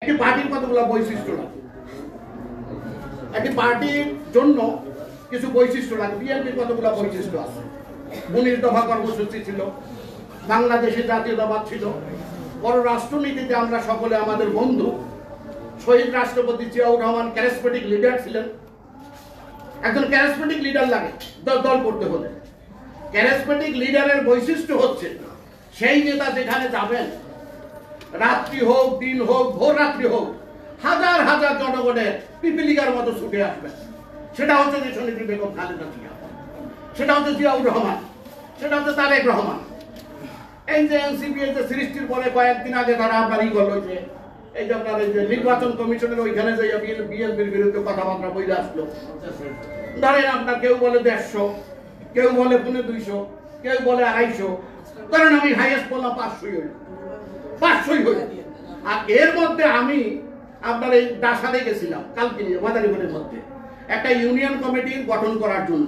একটি পার্টির কতগুলো বৈশিষ্ট্য লাগে, একটি পার্টির জন্য কিছু বৈশিষ্ট্য লাগে। বিএনপির কতগুলো বৈশিষ্ট্য আছে। 19 দফা কর্মসূচি ছিল, বাংলাদেশে জাতীয়তাবাদ ছিল, পররাষ্ট্রনীতিতে আমরা সকলে আমাদের বন্ধু। শহীদ রাষ্ট্রপতি জিয়াউর রহমান ক্যারিজমেটিক লিডার ছিলেন। একজন ক্যারিজমেটিক লিডার লাগে দল করতে হলে। ক্যারিজমেটিক লিডারের বৈশিষ্ট্য হচ্ছে সেই নেতা যেখানে যাবেন, রাত্রি হোক, দিন হোক, ভোর রাত্রি হোক, হাজার হাজার জনগণের পিপিলিকার মতো ছুটে আসবেন। সেটা হচ্ছে দেশনেত্রী বেগম খালেদা জিয়া, সেটা হচ্ছে জিয়াউর রহমান, সেটা হচ্ছে তারেক রহমান। এই যে এনসিপি যে সৃষ্টির পরে কয়েকদিন আগে তারা আপনার করলো যে এই যে আপনার এই যে নির্বাচন কমিশনের ওইখানে যে বিএনপির বিরুদ্ধে কথাবার্তা বলে আসলো। ধরেন আপনার কেউ বলে 150, কেউ বলে 200, কেউ বলে 250, ধরেন আমি হাইয়েস্ট বললাম 500 হইল, 500 হইল। আর এর মধ্যে আমি আপনার এই ডাসাতে গেছিলাম কালকে মাদারীপুরের মধ্যে একটা ইউনিয়ন কমিটি গঠন করার জন্য।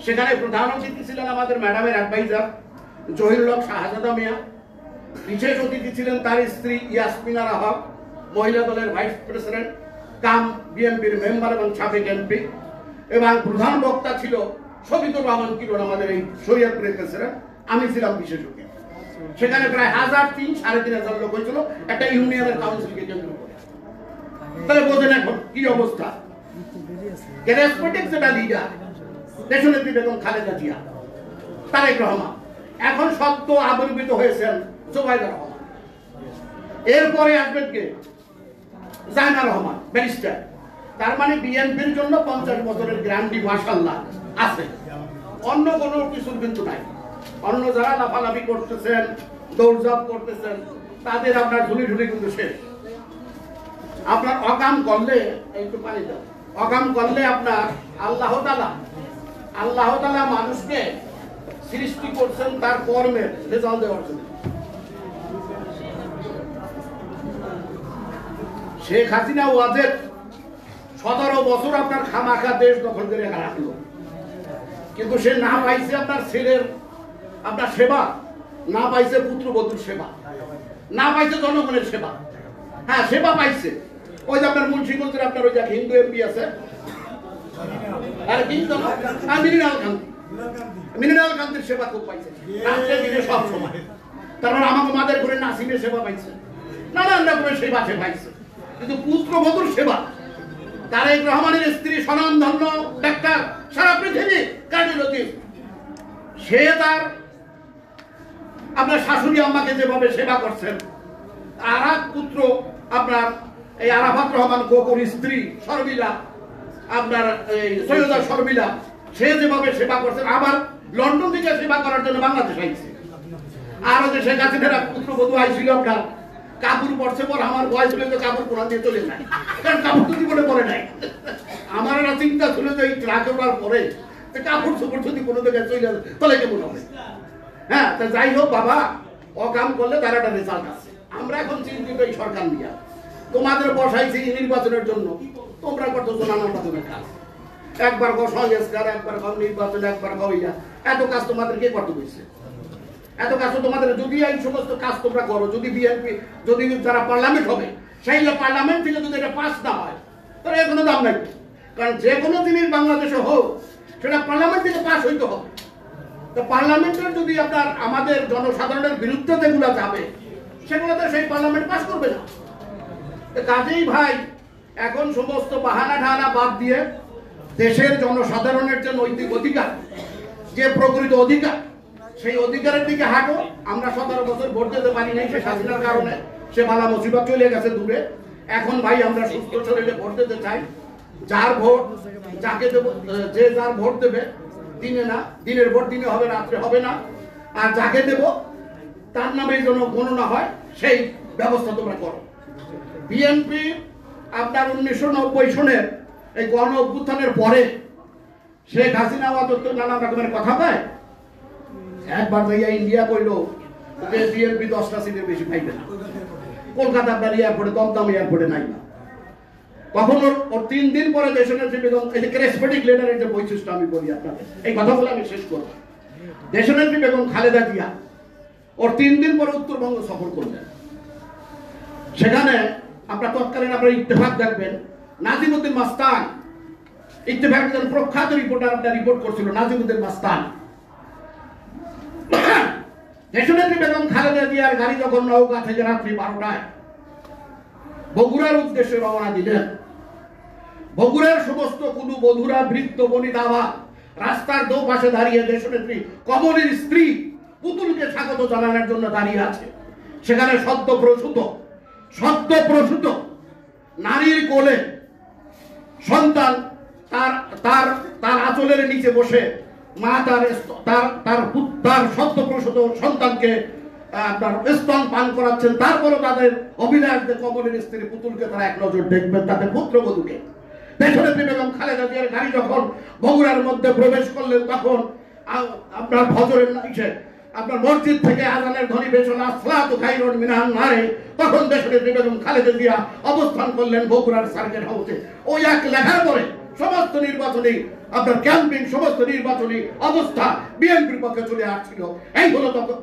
সেখানে প্রধান অতিথি ছিলেন আমাদের ম্যাডামের অ্যাডভাইজার জহিরুল হক শাহজাদা মিয়া, বিশেষ অতিথি ছিলেন তার স্ত্রী ইয়াসমিনা হক, মহিলা দলের ভাইস প্রেসিডেন্ট কাম বিএনপির মেম্বার এবং সাবেক এমপি, এবং প্রধান বক্তা ছিল শফিকুর রহমান কিরণ, আমাদের এই শরীয়তপুরের প্রেসিডেন্ট। আমি ছিলাম বিশেষ অতিথি। সেখানে প্রায় 1000-3,500 লোক হয়েছিল একটা ইউনিয়নের কাউন্সিলকে কেন্দ্র করে। তাহলে বোঝেন এখন কি অবস্থা। ক্যারিজমেটিক যেটা লিডার দেশনেত্রী বেগম খালেদা জিয়া, তারেক রহমান, এখন সদ্য আবির্ভূত হয়েছেন জুবাইদা রহমান। এরপরে আসবেন কে? জায়না রহমান, ব্যারিস্টার। তার মানে বিএনপির জন্য 50 বছরের গ্যারান্টি মাশাআল্লাহ আছে, অন্য কোনো কিছু কিন্তু নাই। অন্য যারা লাফালাফি করতেছেন, দৌড়ঝাঁপ করতেছেন, তাদের আপনার ঝুলি ঝুলি কিন্তু শেষ। আপনার অকাম করলে একটু পানি দাও, অকাম করলে আপনার আল্লাহ তাআলা মানুষকে সৃষ্টি করছেন তার কর্মের রেজাল্ট দেওয়ার জন্য। শেখ হাসিনা ওয়াজেদ 17 বছর আপনার খামাখা দেশ দখল করে রাখলো, কিন্তু সে না পাইছে আপনার ছেলের আপনার সেবা, না পাইছে পুত্রবধূর সেবা, না পাইছে জনগণের সেবা। হ্যাঁ, সেবা পাইছে। ওই যে আপনার মুন্সিগঞ্জের আপনার ওই যে হিন্দু এমপি আছে, মিনাল কান্তির সেবা খুব পাইছে, রাত্রে দিনে সব সময়। তারপর আমাকে মাদের করে নাসিমের সেবা পাইছে, নানান রকমের সেবা সে পাইছে, কিন্তু পুত্রবধূর সেবা। তারেক রহমানের স্ত্রী স্বনামধন্য ডাক্তার, সারা পৃথিবী কার্ডিওলজিস্ট, সে তার আপনার শাশুড়ি আম্মাকে যেভাবে সেবা করছেন, আর এক পুত্র আপনার এই আরাফাত রহমান কোকুর স্ত্রী শর্মিলা, আপনার এই সৈয়দা শর্মিলা, সে যেভাবে সেবা করছেন, আবার লন্ডন থেকে সেবা করার জন্য বাংলাদেশ আইছে। আর ওই যে শেখ হাসিনার পুত্রবধূ আইছিল আপনার, কাপড় পড়ছে পর আমার বয়স হলে তো কাপড় পরা দিয়ে চলে যায়, কারণ কাপড় তো জীবনে পরে নাই। আমার একটা চিন্তা ছিল যে এই ট্রাকে ওঠার পরে কাপড় চোপড় যদি কোনো জায়গায় চলে যায় তাহলে কেমন হবে। হ্যাঁ, তা যাই হোক বাবা, অকাম করলে তার একটা রেজাল্ট আছে। আমরা এখন চিন্তিত এই সরকার নিয়ে, তোমাদের বসাইছি নির্বাচনের জন্য, তোমরা করতেছো নানান রকমের কাজ। একবার সংস্কার, একবার নির্বাচন, একবার ইয়া, এত কাজ তোমাদের কে করতে বলছে? এত কাজ তো তোমাদের, যদি এই সমস্ত কাজ তোমরা করো, যদি বিএনপি, যদি যারা পার্লামেন্ট হবে, সেই পার্লামেন্ট থেকে যদি এটা পাস না হয় তাহলে এর কোনো দাম নাই। কারণ যে কোনো জিনিস বাংলাদেশে হোক সেটা পার্লামেন্ট থেকে পাস হইতে হবে। তো পার্লামেন্টের যদি আপনার আমাদের জনসাধারণের বিরুদ্ধে যেগুলো যাবে সেগুলোতে সেই পার্লামেন্ট পাস করবে না। কাজেই ভাই, এখন সমস্ত বাহানা ঢানা বাদ দিয়ে দেশের জনসাধারণের যে নৈতিক অধিকার, যে প্রকৃত অধিকার, সেই অধিকারের দিকে হাঁটো। আমরা 17 বছর ভোট দিতে পারি নাই, সে স্বাধীনতার কারণে, সে বালা মুসিবত চলে গেছে দূরে। এখন ভাই আমরা সুস্থ শরীরে ভোট দিতে চাই। যার ভোট যাকে দেব, যে যার ভোট দেবে দিনে না, দিনের ভোট দিনে হবে, রাত্রে হবে না। আর যাকে দেব তার নামে যেন গণনা হয়, সেই ব্যবস্থা তোমরা করো। বিএনপি আপনার 1990 সনের এই গণ অভ্যুত্থানের পরে শেখ হাসিনা নানান রকমের কথা পায়। একবার যাইয়া ইন্ডিয়া কইলো যে বিএনপি 10টা সিটের বেশি পাইবে না। কলকাতা আপনার এয়ারপোর্টে, দমদম এয়ারপোর্টে নাই না। তখন ওর 3 দিন পরে দেশনেত্রী বেগম, এই যে ক্যারিজমেটিক লিডারের যে বৈশিষ্ট্য আমি বলি আপনাদের, এই কথাগুলো আমি শেষ করব। দেশনেত্রী বেগম খালেদা জিয়া ওর 3 দিন পরে উত্তরবঙ্গ সফর করলেন। সেখানে আপনার তৎকালীন আপনার ইত্তেফাক দেখবেন, নাজিমুদ্দিন মাস্তান ইত্তেফাক একজন প্রখ্যাত রিপোর্টার আপনার রিপোর্ট করছিল, নাজিমুদ্দিন মাস্তান দেশনেত্রী বেগম খালেদা জিয়ার গাড়ি যখন নওগাঁ থেকে রাত্রি 12টায় বগুড়ার উদ্দেশ্যে রওনা দিলেন, বগুড়ার সমস্ত কুলু বধুরা বৃত্ত বনিতাবা রাস্তার দোপাশে দাঁড়িয়ে দেশনেত্রী কমলের স্ত্রী পুতুলকে স্বাগত জানানোর জন্য দাঁড়িয়ে আছে। সেখানে সদ্য প্রসূত নারীর কোলে সন্তান তার তার আঁচলের নিচে বসে মা তার সদ্য প্রসূত সন্তানকে আপনার স্তন পান করাচ্ছেন। তারপরে তাদের অভিলাষ যে কমলের স্ত্রী পুতুলকে তারা এক নজর দেখবেন, তাদের পুত্রবধূকে। দেশনেত্রী বেগম খালেদা জিয়ার গাড়ি যখন বগুড়ার মধ্যে প্রবেশ করলেন, তখন আপনার ফজরের ইসে আপনার মসজিদ থেকে আজানের ধ্বনি বেশনা সালাতু খায়রুন মিনান নারে, তখন দেশনেত্রী বেগম খালেদা জিয়া অবস্থান করলেন বগুড়ার সার্কেট হাউসে। ওই এক লেখার পরে সমস্ত নির্বাচনী আপনার ক্যাম্পিং, সমস্ত নির্বাচনী অবস্থা বিএনপির পক্ষে চলে আসছিল। এই হলো তখন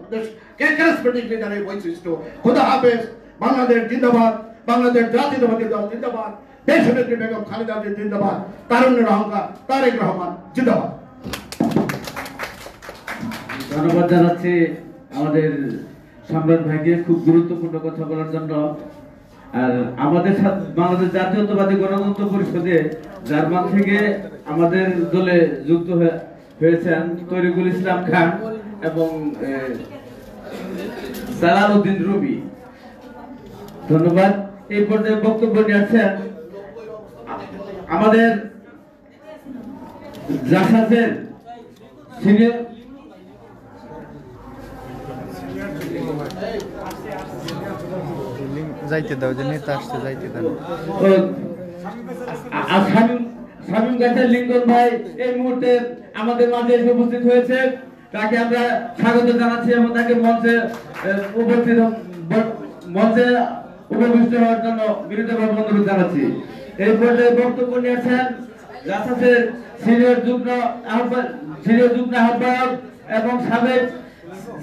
ক্যারিজমেটিক লিডারের বৈশিষ্ট্য। খোদা হাফেজ, বাংলাদেশ জিন্দাবাদ, বাংলাদেশ জাতীয়তাবাদী দল জিন্দাবাদ, দেশনেত্রী বেগম খালেদা জিয়া জিন্দাবাদ, তারুণ্যের অহংকার তারেক রহমান জিন্দাবাদ। ধন্যবাদ জানাচ্ছি আমাদের সম্রাট ভাইকে খুব গুরুত্বপূর্ণ কথা বলার জন্য। আর আমাদের সাথে বাংলাদেশ জাতীয়তাবাদী গণতন্ত্র পরিষদে জার্মান থেকে আমাদের দলে যুক্ত হয়েছেন তরিকুল ইসলাম খান এবং সালাউদ্দিন রুবি। ধন্যবাদ। এই পর্যায়ে বক্তব্য নিয়েছেন আমাদের জাসাসের সিনিয়র যাইতে দাও, যে নেতা আসছে যাইতে দাও। শামীম গাছের লিঙ্গন ভাই এই মুহূর্তে আমাদের মাঝে এসে উপস্থিত হয়েছে, তাকে আমরা স্বাগত জানাচ্ছি এবং তাকে মঞ্চে উপবিষ্ট হওয়ার জন্য বিনীতভাবে অনুরোধ জানাচ্ছি। এই পর্যায়ে বক্তব্য নিয়েছেন জাসাসের সিনিয়র যুগ্ম আহ্বায়ক এবং সাবেক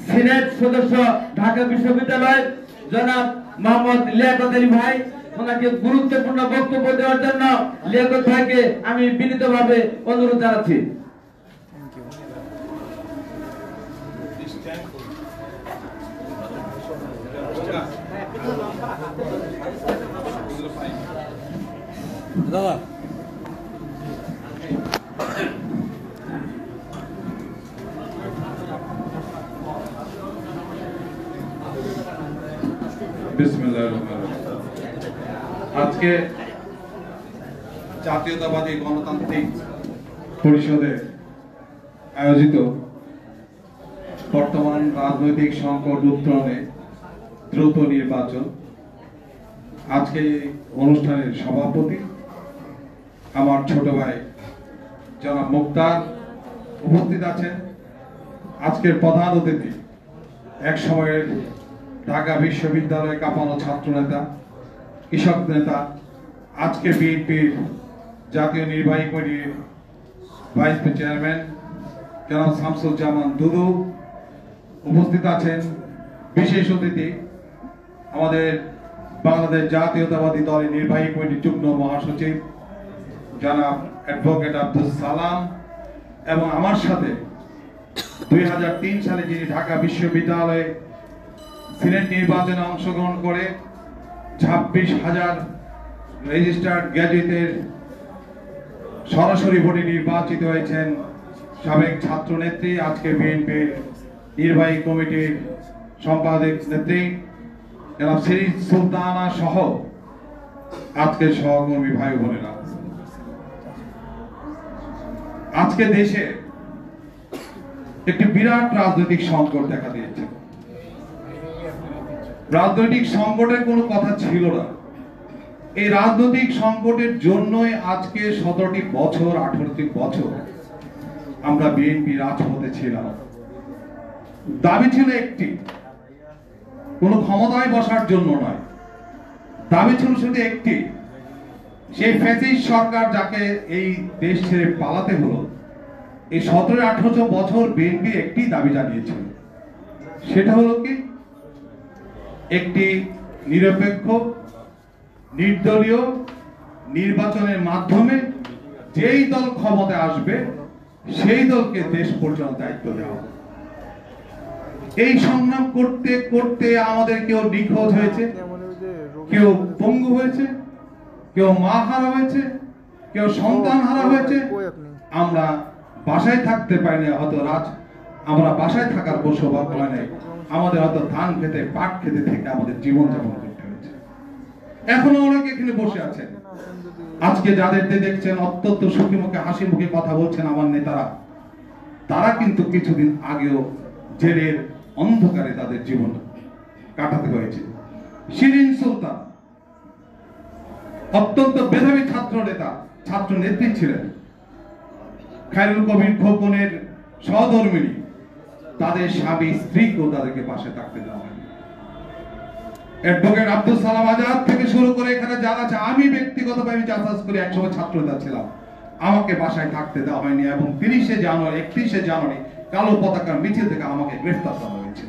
সিনেট সদস্য ঢাকা বিশ্ববিদ্যালয় জনাব মোহাম্মদ লিয়াকত আলী ভাই। ওনাকে গুরুত্বপূর্ণ বক্তব্য দেওয়ার জন্য লিয়াকত ভাইকে আমি বিনীতভাবে অনুরোধ জানাচ্ছি। দাদা আজকে জাতীয়তাবাদী গণতান্ত্রিক পরিষদে আয়োজিত বর্তমান রাজনৈতিক সংকট উত্তরণে দ্রুত নির্বাচন, আজকে অনুষ্ঠানের সভাপতি আমার ছোট ভাই জনাব মুক্তার উপস্থিত আছেন। আজকের প্রধান অতিথি এক সময়ের ঢাকা বিশ্ববিদ্যালয়ে কাঁপানো ছাত্র নেতা, কৃষক নেতা, আজকে বিএনপির জাতীয় নির্বাহী কমিটির ভাইস চেয়ারম্যান জনাব শামসুজ্জামান দুদু উপস্থিত আছেন। বিশেষ অতিথি আমাদের বাংলাদেশ জাতীয়তাবাদী দলের নির্বাহী কমিটির যুগ্ম মহাসচিব জনাব অ্যাডভোকেট আব্দুল সালাম, এবং আমার সাথে 2003 সালে যিনি ঢাকা বিশ্ববিদ্যালয়ে সিনেট নির্বাচনে অংশগ্রহণ করে 26,000 রেজিস্টার্ড গ্র্যাজুয়েটের সরাসরি ভোটে নির্বাচিত হয়েছেন সাবেক ছাত্র নেত্রী, আজকে বিএনপির নির্বাহী কমিটির সম্পাদক নেত্রী জনাব সিরিজ সুলতানা সহ আজকের সহকর্মী ভাই বোনেরা। আজকে দেশে একটি বিরাট রাজনৈতিক সংকট দেখা দিয়েছে। রাজনৈতিক সংকটের কোনো কথা ছিল না। এই রাজনৈতিক সংকটের জন্যই আজকে 17টি বছর 18টি বছর আমরা বিএনপি রাজপথে ছিলাম। দাবি ছিল একটি, কোন ক্ষমতায় বসার জন্য নয়, দাবি ছিল শুধু একটি, সেই ফ্যাসিস্ট সরকার যাকে এই দেশ ছেড়ে পালাতে হলো, এই 17-18 বছর বিএনপি একটি দাবি জানিয়েছিল, সেটা হলো কি একটি নিরপেক্ষ নির্দলীয় নির্বাচনের মাধ্যমে যেই দল ক্ষমতায় আসবে সেই দলকে দেশ পরিচালনার দায়িত্ব দেওয়া। এই সংগ্রাম করতে করতে আমাদের কেউ নিখোঁজ হয়েছে, কেউ পঙ্গু হয়েছে, কেউ মা হারা হয়েছে, কেউ সন্তান হারা হয়েছে। আমরা বাসায় থাকতে পারি না, হয়তো আমরা বাসায় থাকার সৌভাগ্য হয় নাই, আমাদের হয়তো ধান খেতে পাট খেতে থেকে আমাদের জীবন যাপন করতে হয়েছে। এখনো অনেকে এখানে বসে আছেন, আজকে যাদেরকে দেখছেন অত্যন্ত সুখী মুখে হাসি মুখে কথা বলছেন আমার নেতারা, তারা কিন্তু কিছুদিন আগেও জেলের অন্ধকারে তাদের জীবন কাটাতে হয়েছে। শিরিন সুলতান অত্যন্ত মেধাবী ছাত্র নেতা, ছাত্র নেত্রী ছিলেন। খায়রুল কবির খোকনের সহধর্মিণী, তাদের স্বামী স্ত্রীকেও তাদেরকে পাশে থাকতে দেওয়া হয়নি। অ্যাডভোকেট আব্দুল সালাম আজাদ থেকে শুরু করে এখানে যারা আছে, আমি ব্যক্তিগতভাবে যাতায়াত করি, একসময় ছাত্র নেতা ছিলাম, আমাকে বাসায় থাকতে দেওয়া হয়নি এবং 31শে জানুয়ারি কালো পতাকার মিছিল থেকে আমাকে গ্রেফতার করা হয়েছে।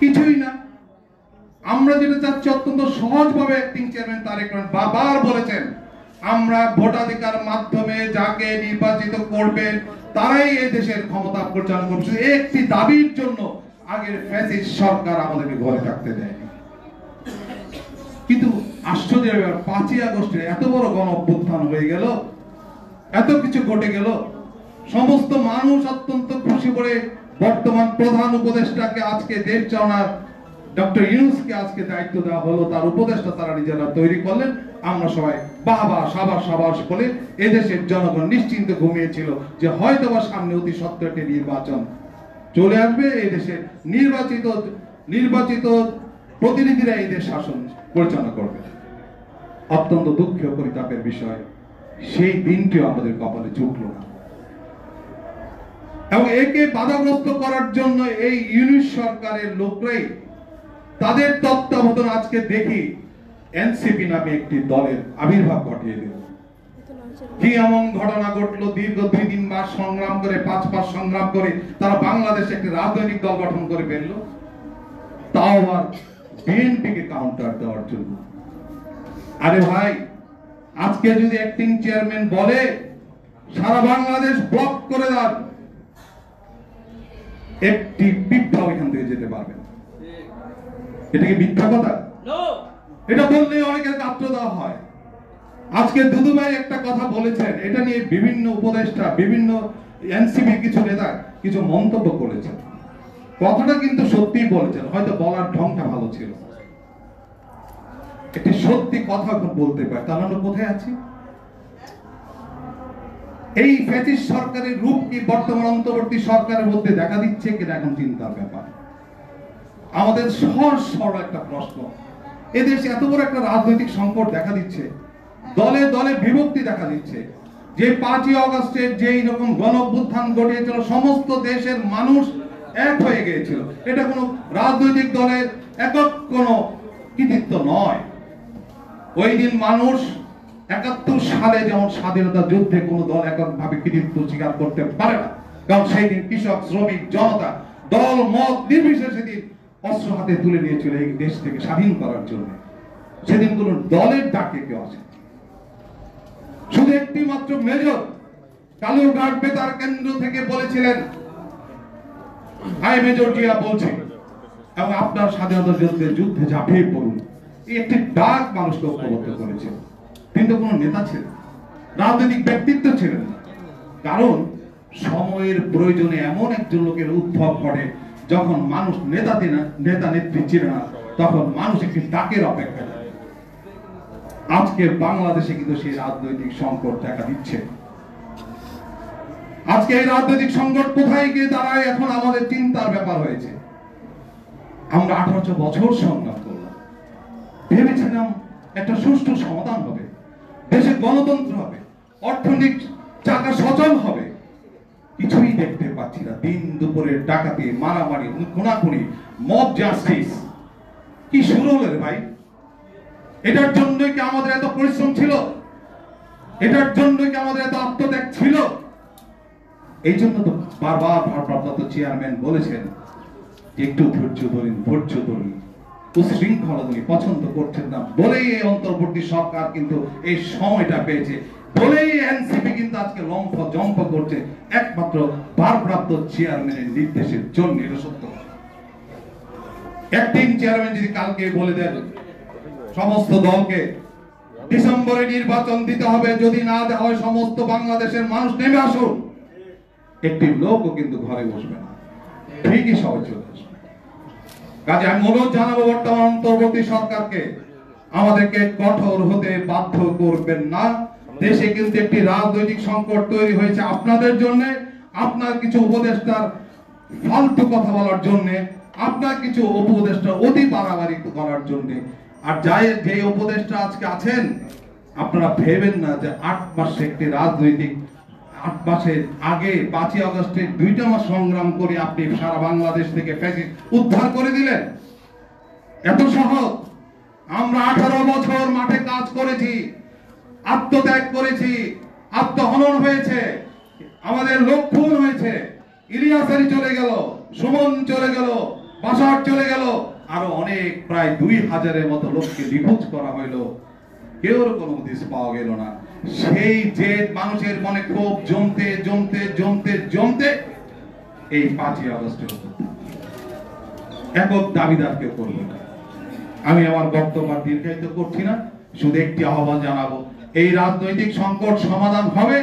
কিছুই না, আমরা যেটা চাচ্ছি অত্যন্ত সহজভাবে অ্যাক্টিং চেয়ারম্যান তারেক রহমান বারবার বলেছেন, আমরা ভোটাধিকার মাধ্যমে যাকে নির্বাচিত করবেন তারাই এই দেশের ক্ষমতা পরিচালনা করবে। একটি দাবির জন্য আগের ফ্যাসিস্ট সরকার আমাদেরকে ঘরে থাকতে দেয়নি। কিন্তু আশ্চর্যের ব্যাপার, 5ই আগস্টে এত বড় গণ অভ্যুত্থান হয়ে গেল, এত কিছু ঘটে গেল, সমস্ত মানুষ অত্যন্ত খুশি করে বর্তমান প্রধান উপদেষ্টাকে আজকে দেশ চালানোর ডক্টর ইউনূসকে আজকে দায়িত্ব দেওয়া হলো, তার উপদেষ্টা তারা নিজেরা তৈরি করলেন। আমরা সবাই বাবা সাবাস বলে এদেশের জনগণ নিশ্চিন্তে ঘুমিয়েছিল যে হয়তোবা সামনে অতি সত্ত্বর একটি নির্বাচন চলে আসবে, এই দেশের নির্বাচিত প্রতিনিধিরা এই দেশ শাসন পরিচালনা করবে। অত্যন্ত দুঃখ পরিতাপের বিষয়, সেই দিনটিও আমাদের কপালে জুটল না এবং একে বাধাগ্রস্ত করার জন্য এই ইউনূস সরকারের লোকরাই তাদের তত্ত্বাবধানে আজকে দেখি এনসিপি নামে একটি দলের আবির্ভাব ঘটিয়ে দিল। কি এমন ঘটনা ঘটলো, দীর্ঘ 2-3 মাস সংগ্রাম করে, 5 মাস সংগ্রাম করে তারা বাংলাদেশে একটি রাজনৈতিক দল গঠন করে ফেলল, তাও আবার বিএনপিকে কাউন্টার দেওয়ার জন্য। আরে ভাই, আজকে যদি অ্যাক্টিং চেয়ারম্যান বলে সারা বাংলাদেশ ব্লক করে দেন, একটি বিপ্লব এখান থেকে যেতে পারবে না। এটা কি মিথ্যা কথা? এটা বললে অনেকের কাত্র দেওয়া হয়। আজকে দুদু ভাই একটা কথা বলেছেন, এটা নিয়ে বিভিন্ন উপদেষ্টা, বিভিন্ন এনসিপি কিছু নেতা কিছু মন্তব্য করেছেন। কথাটা কিন্তু সত্যি বলেছেন, হয়তো বলার ঢংটা ভালো ছিল। একটি সত্যি কথা বলতে পারে, তাহলে আমরা কোথায় আছি? এই ফ্যাসিস্ট সরকারের রূপ কি বর্তমান অন্তর্বর্তী সরকারের মধ্যে দেখা দিচ্ছে কিনা এখন চিন্তার ব্যাপার। আমাদের সহজ সরল একটা প্রশ্ন, এদেশে এত বড় একটা রাজনৈতিক সংকট দেখা দিচ্ছে, দলে দলে বিভক্তি দেখা দিচ্ছে। যে 5ই আগস্টের যেই রকম গণঅভ্যুত্থান ঘটিয়েছিল, সমস্ত দেশের মানুষ এক হয়ে গিয়েছিল। এটা কোনো রাজনৈতিক দলের একক কোনো কৃতিত্ব নয়। ওই দিন মানুষ 71 সালে যেমন স্বাধীনতা যুদ্ধে কোনো দল এককভাবে কৃতিত্ব স্বীকার করতে পারে না, কারণ সেই দিন কৃষক, শ্রমিক, জনতা দল মত নির্বিশেষে দিন অস্ত্র হাতে তুলে নিয়েছিল এই দেশ থেকে স্বাধীন করার জন্য। সেদিন কোন দলের ডাকে কেউ আসে, শুধু একটি মাত্র মেজর কালুরঘাট বেতার কেন্দ্র থেকে বলেছিলেন, হাই মেজর জিয়া বলছে এবং আপনার স্বাধীনতা যুদ্ধে ঝাঁপিয়ে পড়ুন। এই একটি ডাক মানুষকে ঐক্যবদ্ধ করেছে। কিন্তু কোন নেতা ছিলেন, রাজনৈতিক ব্যক্তিত্ব ছিলেন না, কারণ সময়ের প্রয়োজনে এমন একজন লোকের উদ্ভব ঘটে, যখন মানুষ নেতা নেত্রী ছিল না, তখন মানুষ একটি ডাকের অপেক্ষা করে। আজকে বাংলাদেশে কিন্তু সেই রাজনৈতিক সংকট দেখা দিচ্ছে। আজকে এই রাজনৈতিক সংকট কোথায় গিয়ে দাঁড়ায় এখন আমাদের চিন্তার ব্যাপার হয়েছে। আমরা 18 বছর সংগ্রাম করলাম, ভেবেছিলাম একটা সুষ্ঠু সমাধান হবে, দেশে গণতন্ত্র হবে, অর্থনৈতিক চাকা সচল হবে। কিছুই দেখতে পাচ্ছি না। দিন দুপুরে ডাকাতি, মারামারি, খুনাখুনি, মব জাস্টিস কি শুরু হলো রে ভাই? এটার জন্যই কি আমাদের এত পরিশ্রম ছিল? এটার জন্যই কি আমাদের এত আত্মত্যাগ ছিল? এই জন্য তো বারবার ভারপ্রাপ্ত চেয়ারম্যান বলেছেন একটু ধৈর্য ধরুন। উশৃঙ্খলা উনি পছন্দ করছেন না বলেই এই অন্তর্বর্তী সরকার কিন্তু এই সময়টা পেয়েছে, বলেই এনসিপি কিন্তু আজকে লম্ফ জম্প করছে একমাত্র ভারপ্রাপ্ত চেয়ারম্যানের নির্দেশের জন্য। এটা সত্য। অ্যাক্টিং চেয়ারম্যান যদি কালকে বলে দেন সমস্ত দলকে ডিসেম্বরে নির্বাচন দিতে হবে, যদি না দেওয়া হয় সমস্ত বাংলাদেশের মানুষ নেমে আসুন, একটি লোকও কিন্তু ঘরে বসবে না, ঠিকই সবাই চলে আসবে। কাজে আমি অনুরোধ জানাবো বর্তমান অন্তর্বর্তী সরকারকে আমাদেরকে কঠোর হতে বাধ্য করবেন না। দেশে কিন্তু একটি রাজনৈতিক সংকট তৈরি হয়েছে আপনাদের জন্য, আপনার কিছু উপদেষ্টার ফালতু কথা বলার জন্য, আপনার কিছু উপদেষ্টা অতি বাড়াবাড়ি করার জন্য। আর যে উপদেষ্টা আজকে আছেন, আপনারা ভেবেন না যে 8 মাসে একটি রাজনৈতিক 8 মাসের আগে 5ই আগস্টে 2টা মাস সংগ্রাম করে আপনি সারা বাংলাদেশ থেকে ফ্যাসিস্ট উদ্ধার করে দিলেন। এত সহজ? আমরা 18 বছর মাঠে কাজ করেছি, আত্মত্যাগ করেছি, আত্মহনন হয়েছে, আমাদের লোক খুন হয়েছে, ইলিয়াস আলী চলে গেল, সুমন চলে গেল, বাসার চলে গেল, আরো অনেক প্রায় 2000-এর মতো লোককে নিখোঁজ করা হইলো, কেউ কোনো হদিস পাওয়া গেল না। সেই যে মানুষের মনে ক্ষোভ জমতে জমতে জমতে জমতে এই 5ই আগস্টের একক দাবিদার কেউ করবে না। আমি আমার বক্তব্য দীর্ঘায়িত করছি না, শুধু একটি আহ্বান জানাবো, এই রাজনৈতিক সংকট সমাধান হবে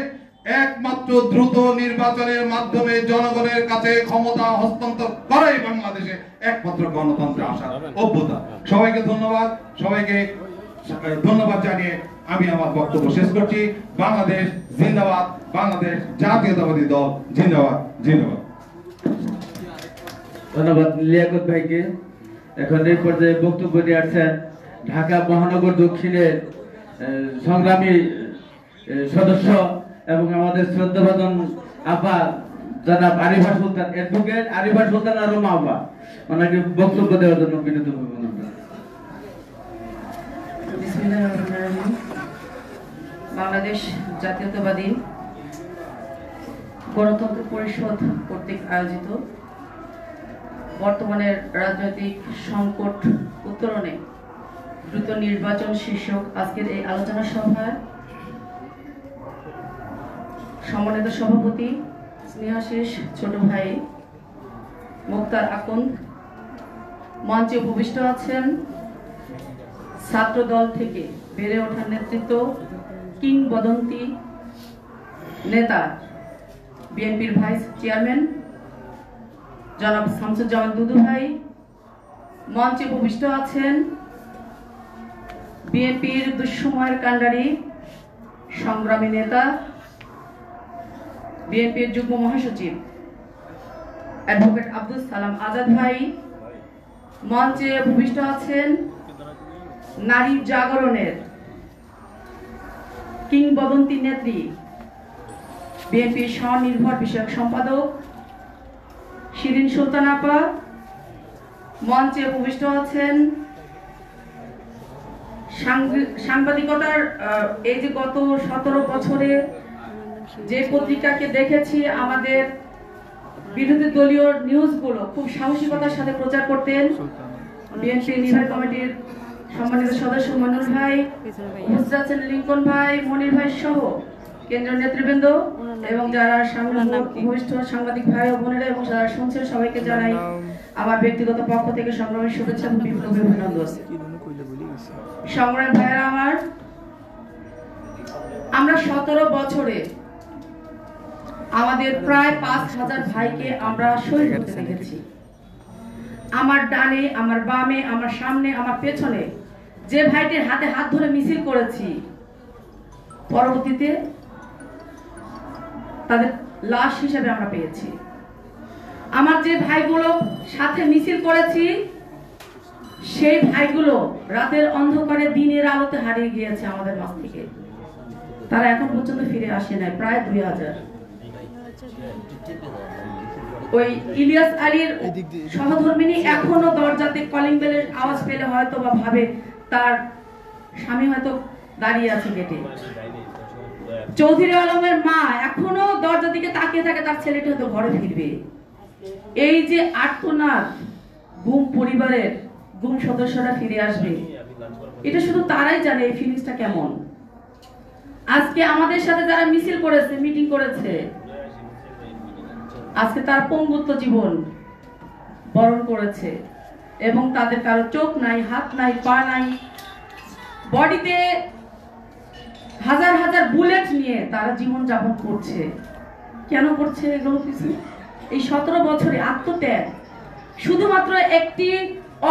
একমাত্র দ্রুত নির্বাচনের মাধ্যমে। জনগণের কাছে ক্ষমতা হস্তান্তর করাই বাংলাদেশে একমাত্র গণতন্ত্রে আসার অভ্যুত্থান। সবাইকে ধন্যবাদ, সবাইকে ধন্যবাদ জানিয়ে আমি আমার বক্তব্য শেষ করছি। বাংলাদেশ জিন্দাবাদ, বাংলাদেশ জাতীয়তাবাদী দল জিন্দাবাদ, জিন্দাবাদ। ধন্যবাদ লিয়াকত ভাইকে। এখন এই পর্যায়ে বক্তব্য নিয়ে আসছেন ঢাকা মহানগর দক্ষিণের সংগ্রামী সদস্য এবং আমাদের শ্রদ্ধাভাজন আপা জনাব আরিফা সুলতান, অ্যাডভোকেট আরিফা সুলতান আর রোমা আপা, ওনাকে বক্তব্য দেওয়ার জন্য বিনীতভাবে অনুরোধ। বাংলাদেশ জাতীয়তাবাদী গণতন্ত্র পরিষদ কর্তৃক আয়োজিত বর্তমানের রাজনৈতিক সংকট উত্তরণে দ্রুত নির্বাচন শীর্ষক আজকের এই আলোচনা সভায় সম্মানিত সভাপতি স্নেহাশিস ছোট ভাই মুক্তার আকন্দ, মঞ্চে উপবিষ্ট আছেন ছাত্র দল থেকে বেড়ে ওঠা নেতৃত্ব, কিংবদন্তি নেতা বিএনপির ভাইস চেয়ারম্যান জনাব শামসুজ্জামান দুদু ভাই, মঞ্চে উপবিষ্ট আছেন বিএনপির দুঃসময়ের কাণ্ডারি সংগ্রামী নেতা বিএনপির যুগ্ম মহাসচিব অ্যাডভোকেট আব্দুল সালাম আজাদ ভাই, মঞ্চে উপবিষ্ট আছেন নারী জাগরণের কিংবদন্তি নেত্রী বিএনপির স্বনির্ভর বিষয়ক সম্পাদক শিরিন সুলতান আপা, মঞ্চে উপবিষ্ট আছেন সাংবাদিকতার এই যে গত 17 বছরে যে পত্রিকাকে দেখেছি আমাদের বিরোধী দলীয় নিউজগুলো খুব সাহসিকতার সাথে প্রচার করতেন বিএনপি নির্বাহী কমিটির সম্মানিত সদস্য মনির ভাই, হুজরাত লিঙ্কন ভাই, মনির ভাই সহ কেন্দ্রীয় নেতৃবৃন্দ এবং যারা ঘনিষ্ঠ সাংবাদিক ভাই ও বোনেরা এবং যারা শুনছেন সবাইকে জানাই আমার ব্যক্তিগত পক্ষ থেকে সংগ্রামী শুভেচ্ছা এবং বিপ্লবী অভিনন্দন। সংগ্রামী ভাইয়েরা আমার, আমরা 17 বছরে আমাদের প্রায় 5000 ভাইকে আমরা শহীদ হতে দেখেছি। আমার ডানে, আমার বামে, আমার সামনে, আমার পেছনে যে ভাইটির হাতে হাত ধরে মিছিল করেছি, পরবর্তীতে তাদের লাশ হিসেবে আমরা পেয়েছি। আমার যে ভাইগুলো সাথে মিছিল করেছি সেই ভাইগুলো রাতের অন্ধকারে দিনের আলোতে হারিয়ে গিয়েছে আমাদের মাঝ থেকে, তারা এখন পর্যন্ত ফিরে আসে নাই, প্রায় 2000। ওই ইলিয়াস আলীর সহধর্মিনী এখনো দরজাতে কলিং বেলের আওয়াজ পেলে হয়তো বা ভাবে তার স্বামী হয়তো দাঁড়িয়ে আছে গেটে। চৌধুরী আলমের মা এখনো দরজা দিকে তাকিয়ে থাকে তার ছেলেটি হয়তো ঘরে ফিরবে। এই যে আর্তনাদ গুম পরিবারের, গুম সদস্যরা ফিরে আসবে, এটা শুধু তারাই জানে এই ফিলিংসটা কেমন। আজকে আমাদের সাথে যারা মিছিল করেছে, মিটিং করেছে, আজকে তার পঙ্গুত্ব জীবন বরণ করেছে এবং তাদের কারো চোখ নাই, হাত নাই, পা নাই, বডিতে হাজার হাজার বুলেট নিয়ে তারা জীবন যাপন করছে। কেন করছে এগুলো? কিছু এই 17 বছরে আত্মত্যাগ শুধুমাত্র একটি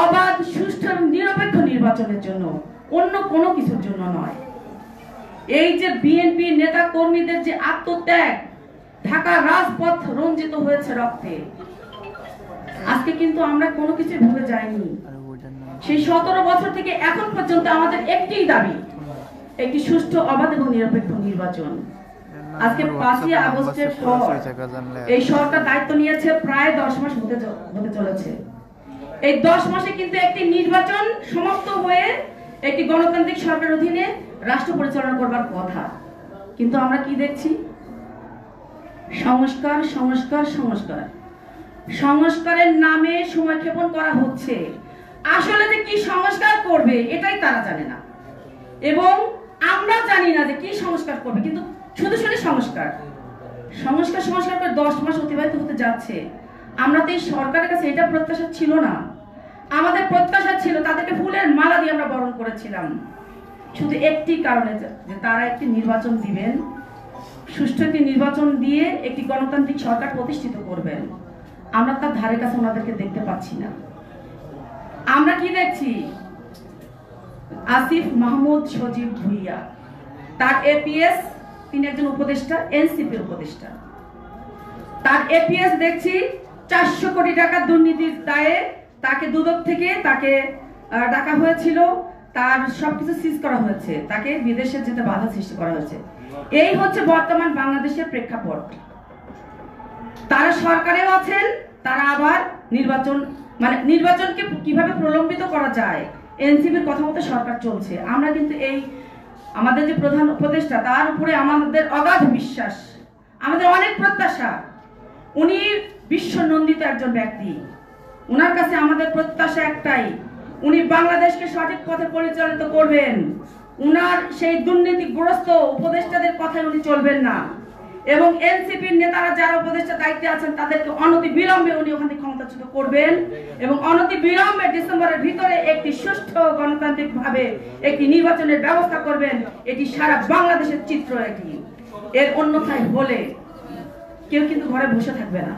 অবাধ, সুষ্ঠু এবং নিরপেক্ষ নির্বাচনের জন্য, অন্য কোনো কিছুর জন্য নয়। এই যে বিএনপি নেতা কর্মীদের যে আত্মত্যাগ, ঢাকার রাজপথ রঞ্জিত হয়েছে রক্তে, আজকে কিন্তু আমরা কোনো কিছু ভুলে যাইনি। সেই 17 বছর থেকে এখন পর্যন্ত আমাদের একটিই দাবি, একটি সুষ্ঠু, অবাধ এবং নিরপেক্ষ নির্বাচন। আজকে 5ই আগস্টের পর এই সরকার দায়িত্ব নিয়েছে, প্রায় 10 মাস হতে চলেছে। এই 10 মাসে কিন্তু একটি নির্বাচন সমাপ্ত হয়ে একটি গণতান্ত্রিক সরকারের অধীনে রাষ্ট্র পরিচালনা করবার কথা, কিন্তু আমরা কি দেখছি? সংস্কার, সংস্কার, সংস্কার, সংস্কারের নামে সময়ক্ষেপণ করা হচ্ছে। আসলে যে কি সংস্কার করবে এটাই তারা জানে না, এবং আমরা জানি না যে কি সংস্কার করবে, কিন্তু শুধু শুধু সংস্কার সংস্কার সংস্কার করে 10 মাস অতিবাহিত হতে যাচ্ছে। আমরা তো এই সরকারের কাছে এটা প্রত্যাশা ছিল না। আমাদের প্রত্যাশা ছিল তাদেরকে ফুলের মালা দিয়ে আমরা বরণ করেছিলাম, শুধু একটি কারণে, যে তারা একটি নির্বাচন দিবেন, সুষ্ঠু একটি নির্বাচন দিয়ে একটি গণতান্ত্রিক সরকার প্রতিষ্ঠিত করবেন। আমরা তার ধারে কাছে ওনাদেরকে দেখতে পাচ্ছি না। আমরা কি দেখছি? আসিফ মাহমুদ সজীব ভুইয়া, তার এপিএস, তিনি একজন উপদেষ্টা, এনসিপির উপদেষ্টা, তার এপিএস দেখছি 400 কোটি টাকা দুর্নীতির দায়ে তাকে দুদক থেকে তাকে ডাকা হয়েছিল, তার সবকিছু সিজ করা হয়েছে, তাকে বিদেশে যেতে বাধা সৃষ্টি করা হয়েছে। এই হচ্ছে বর্তমান বাংলাদেশের প্রেক্ষাপট। তারা সরকারেও আছেন, তারা আবার নির্বাচনকে কিভাবে প্রলম্বিত করা যায় এনসিপির কথা মতো সরকার চলছে। আমরা কিন্তু এই আমাদের যে প্রধান উপদেষ্টা, তার উপরে আমাদের অগাধ বিশ্বাস, আমাদের অনেক প্রত্যাশা। উনি বিশ্ব নন্দিত একজন ব্যক্তি, উনার কাছে আমাদের প্রত্যাশা একটাই, উনি বাংলাদেশকে সঠিক পথে পরিচালিত করবেন। উনার সেই দুর্নীতিগ্রস্ত উপদেষ্টাদের কথায় উনি চলবেন না, এবং এনসিপির নেতারা যারা উপদেষ্টা দায়িত্বে আছেন তাদেরকে অনতি বিলম্বে উনি ওখানে ক্ষমতাচ্যুত করবেন, এবং অনতি বিলম্বে ডিসেম্বরের ভিতরে একটি সুষ্ঠু গণতান্ত্রিক ভাবে একটি নির্বাচনের ব্যবস্থা করবেন। এটি সারা বাংলাদেশের চিত্র। এটি এর অন্যথায় হলে কেউ কিন্তু ঘরে বসে থাকবে না।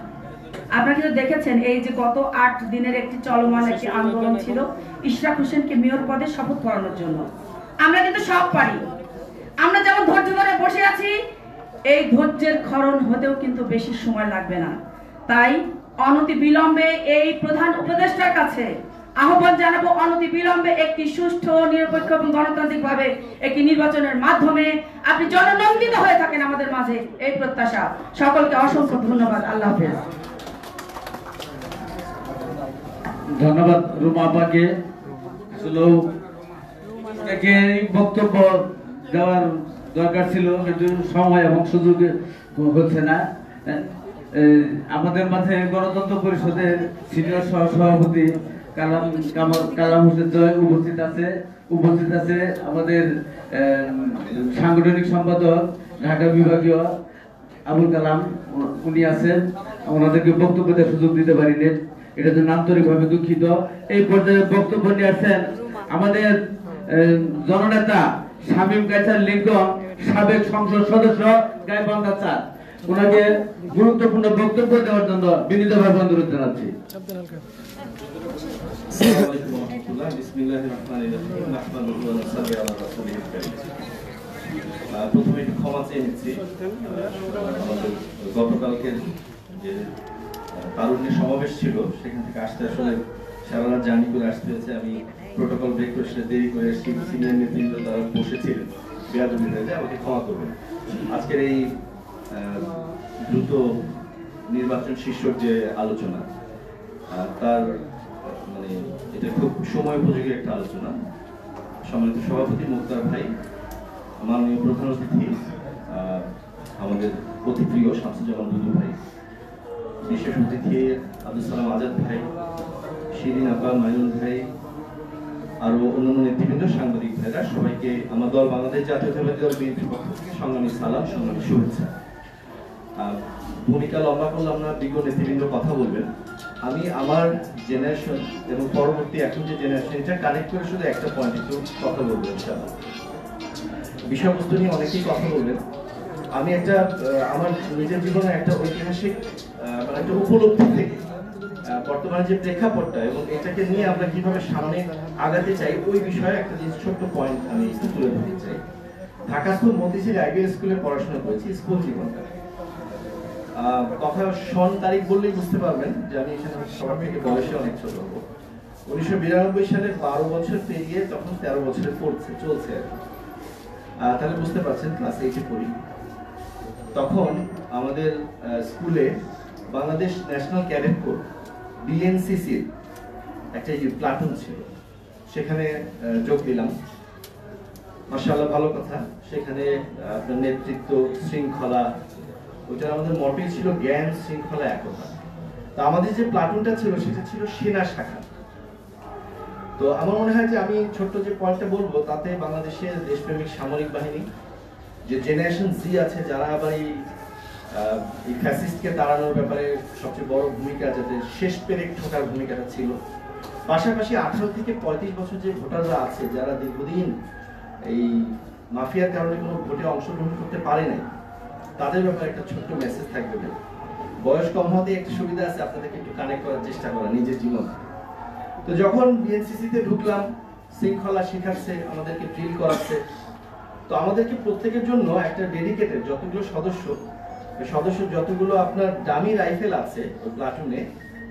আপনারা কিন্তু দেখেছেন এই যে গত 8 দিনের একটি চলমান একটি আন্দোলন ছিল ইশরাক হোসেনকে মেয়র পদে শপথ করানোর জন্য। আমরা কিন্তু সব পারি, আমরা যেমন ধৈর্য ধরে বসে আছি, এই ধৈর্যের ক্ষরণ হতেও কিন্তু বেশি সময় লাগবে না। তাই অনতি বিলম্বে এই প্রধান উপদেষ্টার কাছে আহ্বান জানাবো, অনতি বিলম্বে একটি সুষ্ঠু, নিরপেক্ষ এবং গণতান্ত্রিক ভাবে একটি নির্বাচনের মাধ্যমে আপনি জননন্দিত হয়ে থাকেন আমাদের মাঝে, এই প্রত্যাশা। সকলকে অসংখ্য ধন্যবাদ। আল্লাহ হাফেজ। ধন্যবাদ রুমা আপাকে। আসলে বক্তব্য দেওয়ার দরকার ছিল, কিন্তু সময় এবং সুযোগ হচ্ছে না। আমাদের মাঝে গণতন্ত্র পরিষদের সিনিয়র সভাপতি কালাম হোসেন জয় উপস্থিত আছে আমাদের সাংগঠনিক সম্পাদক ঢাকা বিভাগীয় আবুল কালাম, উনি আছেন। ওনাদেরকে বক্তব্য দেওয়ার সুযোগ দিতে পারিনি, এটার জন্য আন্তরিকভাবে দুঃখিত। এই পর্যায়ে বক্তব্য নিয়ে আসছেন আমাদের জননেতা শামীম কায়সার লিঙ্কন, সাবেক সংসদ সদস্য গাইবান্ধা 4। ওনাকে গুরুত্বপূর্ণ বক্তব্য দেওয়ার জন্য বিনীতভাবে অনুরোধ জানাচ্ছি। প্রথমে একটু ক্ষমা চেয়ে নিচ্ছি, গতকালকে যে তারুণ্যের সমাবেশ ছিল সেখান থেকে আসতে আসলে সারা রাত জার্নি করে আসতে হয়েছে। আমি প্রোটোকল ব্রেক করে দেরি করে এসেছি, সিনিয়র নেতৃত্ব তারা বসেছিলেন, বেয়াদবি হয়ে যায়, আমাকে ক্ষমা করবেন। আজকের এই দ্রুত নির্বাচন শীর্ষক যে আলোচনা, তার মানে এটা খুব সময় উপযোগী একটা আলোচনা। সম্মানিত সভাপতি মুক্তার ভাই, মাননীয় প্রধান অতিথি আমাদের অতি প্রিয় শামসুজ্জামান দুদু ভাই, বিশেষ অতিথি আব্দুল সালাম আজাদ ভাই, শিরিন আপা, মাইনুল ভাই, আরো অন্যান্য নেতৃবৃন্দ, সাংবাদিক ভাইরা, সবাইকে আমার দল বাংলাদেশ জাতীয়তাবাদী দল বিএনপির পক্ষ থেকে সংগ্রামী সালাম, সংগ্রামী শুভেচ্ছা। ভূমিকা লম্বা করলাম না, বিজ্ঞ নেতৃবৃন্দ কথা বলবেন। আমি আমার জেনারেশন এবং পরবর্তী এখন যে জেনারেশন, এটা কানেক্ট করে শুধু একটা পয়েন্ট একটু কথা বলবো ইনশাআল্লাহ। বিষয়বস্তু নিয়ে অনেকেই কথা বলবেন। আমি একটা আমার নিজের জীবনে একটা ঐতিহাসিক মানে একটা উপলব্ধি থেকে বর্তমানে যে প্রেক্ষাপটটা এবং এটাকে নিয়ে আমরা কিভাবে সামনে আগাতে চাই, ওই বিষয়ে একটা জিনিস ছোট্ট পয়েন্ট আমি তুলে ধরতে চাই। ঢাকাস্থ মতিঝিল আইডিয়াল স্কুলে পড়াশোনা করেছি স্কুল জীবনটা। কথা সন তারিখ বললেই বুঝতে পারবেন যে আমি এখানে সবার থেকে বয়সে অনেক ছোট হবো। 1992 সালে 12 বছর পেরিয়ে তখন 13 বছরে চলছে আর কি। তাহলে বুঝতে পারছেন ক্লাস 8-এ পড়ি। তখন আমাদের স্কুলে বাংলাদেশ ন্যাশনাল ক্যাডেট কোর বিএনসিসির একটা প্লাটুন ছিল, সেখানে যোগ দিলাম। মাশাআল্লাহ, ভালো কথা। সেখানে আপনার নেতৃত্ব, শৃঙ্খলা, ওইটা আমাদের মটোই ছিল জ্ঞান, শৃঙ্খলা, একতা। তো আমাদের যে প্লাটুনটা ছিল সেটা ছিল সেনা শাখা। তো আমার মনে হয় যে আমি ছোট্ট যে পয়েন্টটা বলবো, তাতে বাংলাদেশের দেশপ্রেমিক সামরিক বাহিনী যে জেনারেশন জি আছে, যারা আবার এই ফ্যাসিস্টকে তাড়ানোর ব্যাপারে সবচেয়ে বড় ভূমিকা, যাদের শেষ পেরেক ঠোকার ভূমিকাটা ছিল। পাশাপাশি 18 থেকে 35 বছর যে ভোটাররা আছে, যারা দীর্ঘদিন এই মাফিয়ার কারণে কোনো ভোটে অংশগ্রহণ করতে পারে নাই, তাদের ব্যাপারে একটা ছোট্ট মেসেজ থাকবে। বয়স কম হতে একটা সুবিধা আছে, আপনাদেরকে একটু কানেক্ট করার চেষ্টা করা নিজের জীবন। তো যখন বিএনসিসিতে ঢুকলাম, শৃঙ্খলা শেখাচ্ছে, আমাদেরকে ড্রিল করাচ্ছে। তো আমাদেরকে প্রত্যেকের জন্য একটা ডেডিকেটেড যতগুলো সদস্য যতগুলো আপনার ডামি রাইফেল আছে ওই প্লাটুনে,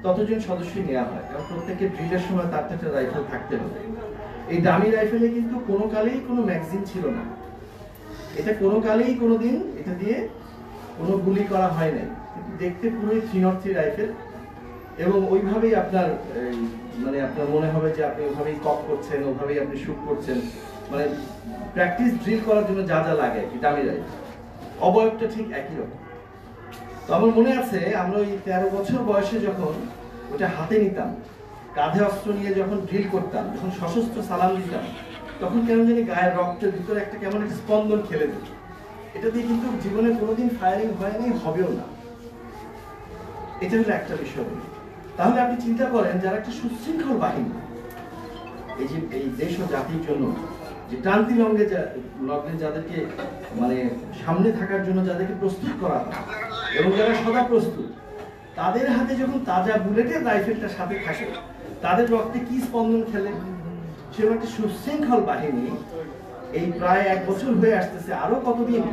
ততজন সদস্যই নেওয়া হয়, কারণ প্রত্যেকের ড্রিলের সময় তার একটা রাইফেল থাকতে হবে। এই ডামি রাইফেলে কিন্তু কোনো কালেই কোনো ম্যাগাজিন ছিল না, এটা কোনো কালেই কোনোদিন এটা দিয়ে কোনো গুলি করা হয় নাই, কিন্তু দেখতে পুরোই 303 রাইফেল। এবং ওইভাবেই আপনার মানে আপনার মনে হবে যে আপনি ওইভাবেই কক করছেন, ওইভাবেই আপনি শুট করছেন, মানে প্র্যাকটিস ড্রিল করার জন্য যা যা লাগে কি ডামি রাইফেল, অবয়বটা ঠিক একই রকম। তো আমার মনে আছে আমরা ওই 13 বছর বয়সে যখন ওটা হাতে নিতাম, কাঁধে অস্ত্র নিয়ে যখন ড্রিল করতাম, যখন সশস্ত্র সালাম দিতাম, তখন কেন জানি গায়ের রক্তের ভিতরে একটা কেমন একটা স্পন্দন খেলে দিত। এটা দিয়ে কিন্তু জীবনে কোনোদিন ফায়ারিং হয়নি, হবেও না। এটা হলো একটা বিষয়। তাহলে আপনি চিন্তা করেন, যারা একটা সুশৃঙ্খল বাহিনী, এই যে এই দেশ ও জাতির জন্য যে ক্রান্তি লগ্নে যাদেরকে মানে সামনে থাকার জন্য যাদেরকে প্রস্তুত করা হয় এবং যারা সদা প্রস্তুত, তাদের হাতে যখন তাজা বুলেটের রাইফেলটা সাথে থাকে, তাদের রক্তে কি স্পন্দন খেলে। সেরকম একটা সুশৃঙ্খল বাহিনী এই প্রায় 1 বছর হয়ে আসতেছে, আরো কতদিন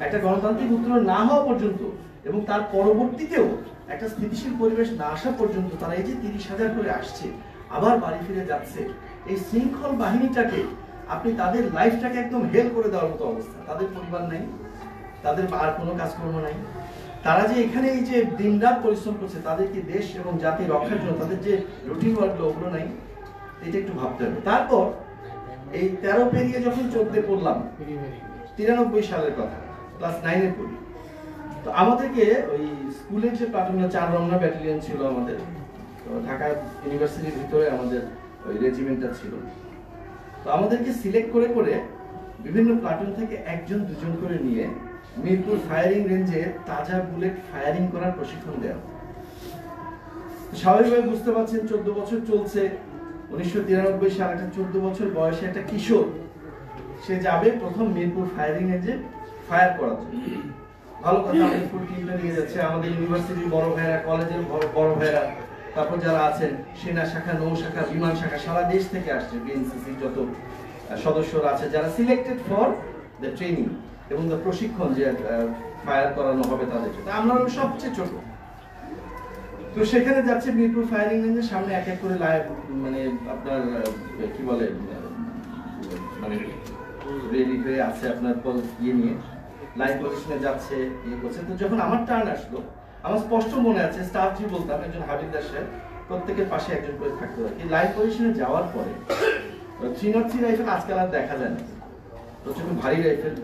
একটা গণতান্ত্রিক উত্তরণ না হওয়া পর্যন্ত এবং তার পরবর্তীতেও একটা স্থিতিশীল পরিবেশ না আসা পর্যন্ত, তারা এই যে 30,000 করে আসছে, আবার বাড়ি ফিরে যাচ্ছে, এই শৃঙ্খল বাহিনীটাকে আপনি তাদের লাইফটাকে একদম হেল করে দেওয়ার মতো অবস্থা। তাদের পরিবার নাই, তাদের আর কোনো কাজকর্ম নাই, তারা যে এখানে এই যে দিনরাত পরিশ্রম করছে, তাদেরকে দেশ এবং জাতি রক্ষার জন্য তাদের যে রুটিন ওয়ার্কগুলো, ওগুলো নাই। এটা একটু ভাবতে হবে। তারপর এই 13 পেরিয়ে যখন 14 পড়লাম, 93 সালের কথা, ক্লাস 9-এ পড়ি। তো আমাদেরকে ওই স্কুলের যে প্লাটুনে 4 রমনা ব্যাটালিয়ন ছিল আমাদের, তো ঢাকা ইউনিভার্সিটির ভিতরে আমাদের ওই রেজিমেন্টটা ছিল। তো আমাদেরকে সিলেক্ট করে করে বিভিন্ন প্লাটুন থেকে 1-2 করে নিয়ে মিরপুর ফায়ারিং রেঞ্জে তাজা বুলেট ফায়ারিং করার প্রশিক্ষণ দেওয়া। স্বাভাবিকভাবে বুঝতে পারছেন 14 বছর চলছে, 1993 সালে একটা 14 বছর বয়সে একটা কিশোর, সে যাবে প্রথম মিরপুর ফায়ারিং রেঞ্জে ফায়ার করার জন্য। ভালো কথা, আমি ফুল টিমটা নিয়ে যাচ্ছে, আমাদের ইউনিভার্সিটির বড় ভাইরা, কলেজের বড় ভাইরা, তারপর যারা আছেন সেনা শাখা, নৌ শাখা, বিমান শাখা, সারা দেশ থেকে আসছে বিএনসিসির যত সদস্যরা আছে, যারা সিলেক্টেড ফর দ্য ট্রেনিং এবং দ্য প্রশিক্ষণ, যে ফায়ার করানো হবে তাদের। আমরা সবচেয়ে ছোট। তো সেখানে যাচ্ছে মিরপুর ফায়ারিং রেঞ্জের সামনে এক এক করে লাইভ, মানে আপনার কি বলে, মানে রেডি হয়ে আছে আপনার ইয়ে নিয়ে লাইভ পজিশনে যাচ্ছে, ইয়ে করছে। তো যখন আমার টার্ন আসলো, আমার স্পষ্ট মনে আছে, স্টাফ জি বলতাম, একজন হাবিলদার সাহেব, প্রত্যেকের পাশে একজন করে থাকতে হয়। এই লাইভ পজিশনে যাওয়ার পরে 303 রাইফেল আজকাল আর দেখা যায় না, প্রচন্ড ভারী রাইফেল,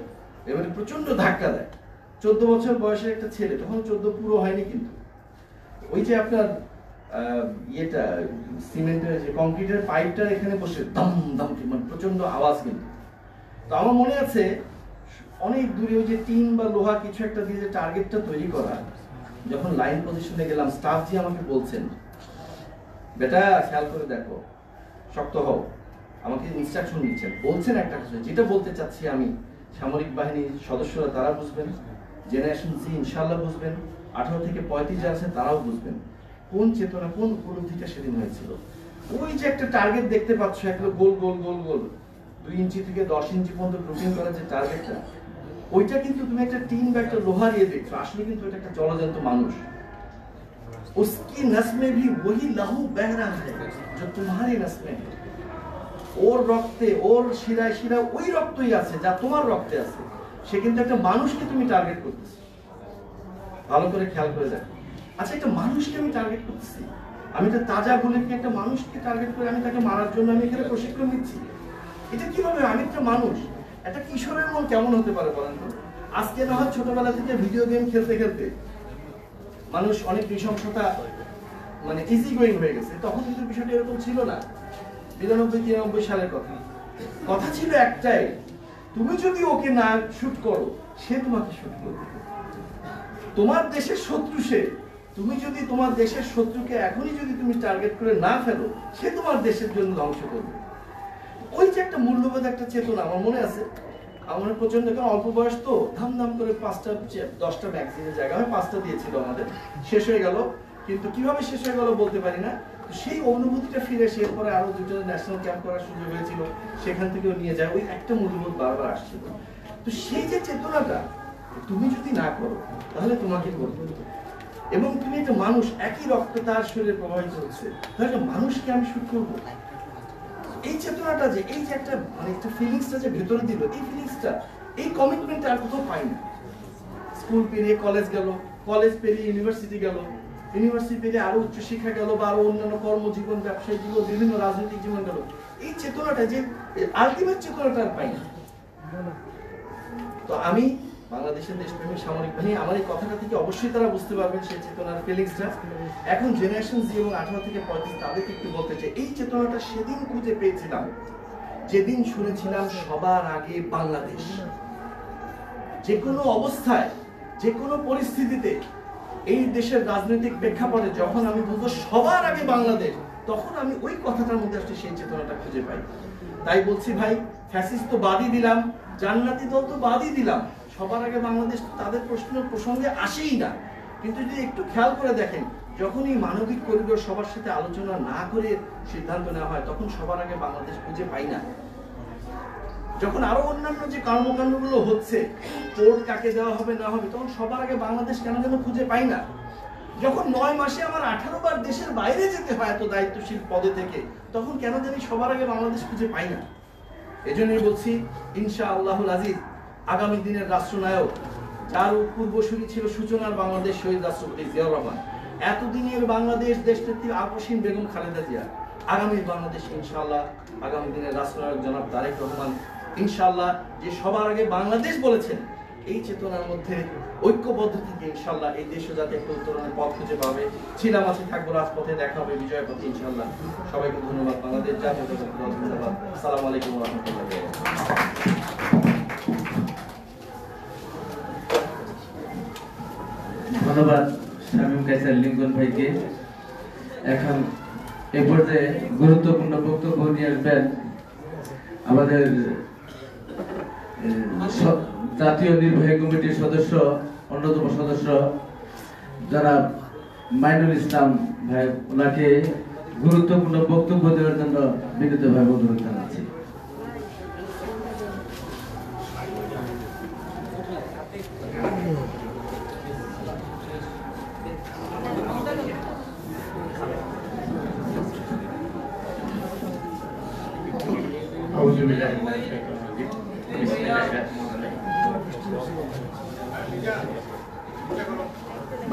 এবারে প্রচন্ড ধাক্কা দেয়। 14 বছর বয়সের একটা ছেলে, তখন 14 পুরো হয়নি, কিন্তু ওই যে আপনার ইয়েটা সিমেন্টের যে কংক্রিটের পাইপটা এখানে বসে দম দম মানে প্রচন্ড আওয়াজ কিন্তু। তো আমার মনে আছে অনেক দূরে ওই যে টিন বা লোহা কিছু একটা দিয়ে যে টার্গেটটা তৈরি করা, যখন লাইন পজিশনে গেলাম স্টাফ জি আমাকে বলছেন, বেটা খেয়াল করে দেখো, শক্ত হও, আমাকে ইনস্ট্রাকশন দিচ্ছেন, বলছেন একটা কথা, যেটা বলতে চাচ্ছি আমি সামরিক বাহিনীর সদস্যরা তারা বুঝবেন, জেনারেশন জি ইনশাআল্লাহ বুঝবেন, 18 থেকে 35 যারা আছেন তারাও বুঝবেন কোন চেতনা কোন উপলব্ধিটা সেদিন হয়েছিল। ওই যে একটা টার্গেট দেখতে পাচ্ছ, একটা গোল গোল গোল গোল 2 ইঞ্চি থেকে 10 ইঞ্চি পর্যন্ত ড্রপিং করার যে টার্গেটটা, ওইটা কিন্তু তুমি একটা টিন বা একটা লোহার ইয়ে দেখছো, আসলে কিন্তু এটা একটা জলজন্ত মানুষ। उसकी नस में भी वही लहू बह रहा है जो तुम्हारी नस में है। ওর রক্তে ওর শিরায় শিরায় ওই রক্তই আছে যা তোমার রক্তে আছে। সে কিন্তু একটা মানুষকে তুমি টার্গেট করতেছো, ভালো করে খেয়াল করে দেখো। আচ্ছা, একটা মানুষকে আমি টার্গেট করতেছি, আমি একটা তাজা গুলিকে একটা মানুষকে টার্গেট করে আমি তাকে মারার জন্য আমি এখানে প্রশিক্ষণ দিচ্ছি, এটা কিভাবে? আমি একটা মানুষ, একটা কিশোরের মন কেমন হতে পারে বলেন তো? আজকে না হয় ছোটবেলা থেকে ভিডিও গেম খেলতে খেলতে মানুষ অনেক নৃশংসতা মানে ইজি গোয়িং হয়ে গেছে, তখন কিন্তু বিষয়টা এরকম ছিল না। 92-93 সালের কথা ছিল একটাই, তুমি যদি ওকে না শুট করো সে তোমাকে শুট করবে। তোমার দেশের শত্রু সে, তুমি যদি তোমার দেশের শত্রুকে এখনই যদি তুমি টার্গেট করে না ফেলো সে তোমার দেশের জন্য ধ্বংস করবে। ওই যে একটা মূল্যবোধ, একটা চেতনা আমার মনে আছে। আমার প্রচন্ড অল্প বয়স তো, ধাম ধাম করে 5টা-10টা ম্যাগজিনের জায়গায় 5টা দিয়েছিল, আমাদের শেষ হয়ে গেল, কিন্তু কিভাবে শেষ হয়ে গেল বলতে পারি না। সেই অনুভূতিটা ফিরে এসে এরপরে আরো 2টা ন্যাশনাল ক্যাম্প করার সুযোগ হয়েছিল, সেখান থেকেও নিয়ে যায়, ওই একটা মূল্যবোধ বারবার আসছিল। তো সেই যে চেতনাটা তুমি যদি না করো তাহলে তোমাকে করবে, এবং তুমি একটা মানুষ, একই রক্ত তার শরীরে প্রবাহিত হচ্ছে, তাহলে একটা মানুষকে আমি শুট করবো। এই চেতনাটা যে এই যে একটা মানে একটা ফিলিংসটা যে ভেতরে দিল, এই ফিলিংসটা এই কমিটমেন্টটা আর কোথাও পাই না। স্কুল পেরিয়ে কলেজ গেল, কলেজ পেরিয়ে ইউনিভার্সিটি গেল, ইউনিভার্সিটি পেরিয়ে আরো উচ্চ শিক্ষা গেল, বা আরো অন্যান্য কর্মজীবন, ব্যবসায়িক জীবন, বিভিন্ন রাজনৈতিক জীবন গেল, এই চেতনাটা যে আলটিমেট চেতনাটা আর পাই না। তো আমি বাংলাদেশের দেশপ্রেমী সামরিক বাহিনী, আমার এই কথাটা থেকে অবশ্যই তারা বুঝতে পারবেন সেই চেতনার ফিলিংসটা। এখন জেনারেশন জি এবং 18 থেকে 35 তাদেরকে একটু বলতে চাই, এই চেতনাটা সেদিন খুঁজে পেয়েছিলাম যেদিন শুনেছিলাম সবার আগে বাংলাদেশ। যে কোনো অবস্থায়, যে কোনো পরিস্থিতিতে, এই দেশের রাজনৈতিক প্রেক্ষাপটে যখন আমি বলবো সবার আগে বাংলাদেশ, তখন আমি ওই কথাটার মধ্যে আসলে সেই চেতনাটা খুঁজে পাই। তাই বলছি ভাই, ফ্যাসিস্ট তো বাদই দিলাম, জান্নাতি দল তো বাদই দিলাম, সবার আগে বাংলাদেশ তাদের প্রসঙ্গে আসেই না। কিন্তু যদি একটু খেয়াল করে দেখেন, যখন এই মানবিক করিডোর সবার সাথে আলোচনা না করে সিদ্ধান্ত নেওয়া হয়, তখন সবার আগে বাংলাদেশ খুঁজে পাই না। যখন আরো অন্যান্য যে কর্মকাণ্ডগুলো হচ্ছে, পোর্ট কাকে দেওয়া হবে না হবে, তখন সবার আগে বাংলাদেশ কেন যেন খুঁজে পাই না। যখন 9 মাসে আমার 18 বার দেশের বাইরে যেতে হয় এত দায়িত্বশীল পদে থেকে, তখন কেন জানি সবার আগে বাংলাদেশ খুঁজে পাই না। এজন্যই বলছি, ইনশাআল্লাহুল আজিজ, আগামী দিনের রাষ্ট্রনায়ক, যার পূর্বসূরি ছিল সূচনার বাংলাদেশ শহীদ রাষ্ট্রপতি জিয়াউর রহমান, এতদিনের বাংলাদেশ দেশনেত্রী আপসীন বেগম খালেদা জিয়া, আগামী বাংলাদেশ ইনশাআল্লাহ আগামী দিনের রাষ্ট্রনায়ক জনাব তারেক রহমান, ইনশাআল্লাহ যে সবার আগে বাংলাদেশ বলেছেন, এই চেতনার মধ্যে ঐক্যবদ্ধ থেকে ইনশাআল্লাহ এই দেশও যাতে একটা উত্তরণের পথ খুঁজে পাবে। ছিলাম আছে, থাকবো, রাজপথে দেখা হবে, বিজয় পথে ইনশাআল্লাহ। সবাইকে ধন্যবাদ। বাংলাদেশ জাতীয় ধন্যবাদ। আসসালামু আলাইকুম ওয়া রাহমাতুল্লাহি ওয়া বারাকাতুহু। ধন্যবাদ শামীম কায়সার লিঙ্কন ভাইকে। এখন এ পর্যায়ে গুরুত্বপূর্ণ বক্তব্য নিয়ে আসবেন আমাদের জাতীয় নির্বাহী কমিটির সদস্য, অন্যতম সদস্য যারা মাইনুল ইসলাম ভাই। ওনাকে গুরুত্বপূর্ণ বক্তব্য দেওয়ার জন্য বিনীতভাবে অনুরোধ জানাচ্ছি।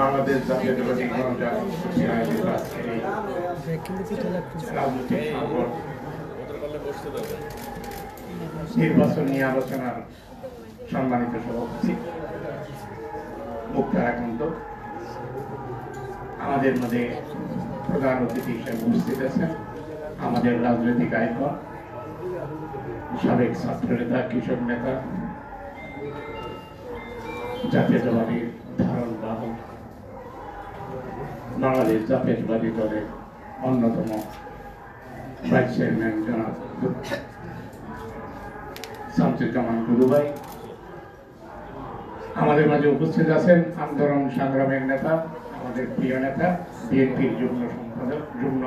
বাংলাদেশ জাতীয়তাবাদী গণতান্ত্রিক রাজনৈতিক সংকট নির্বাচন নিয়ে আলোচনার সম্মানিত সভাপতি মুক্তার একান্ত, আমাদের মধ্যে প্রধান অতিথি হিসেবে উপস্থিত আছেন আমাদের রাজনৈতিক আইকন, সাবেক ছাত্র নেতা, কৃষক নেতা, জাতীয়তাবাদী ধারণ বাহক, বাংলাদেশ জাতীয়তাবাদী দলের অন্যতম ভাইস চেয়ারম্যান জনাব শামসুজ্জামান গুরু ভাই, আমাদের মাঝে উপস্থিত আছেন আন্দোলন সংগ্রামের নেতা, আমাদের প্রিয় নেতা, বিএনপির যুগ্ম সম্পাদক, যুগ্ম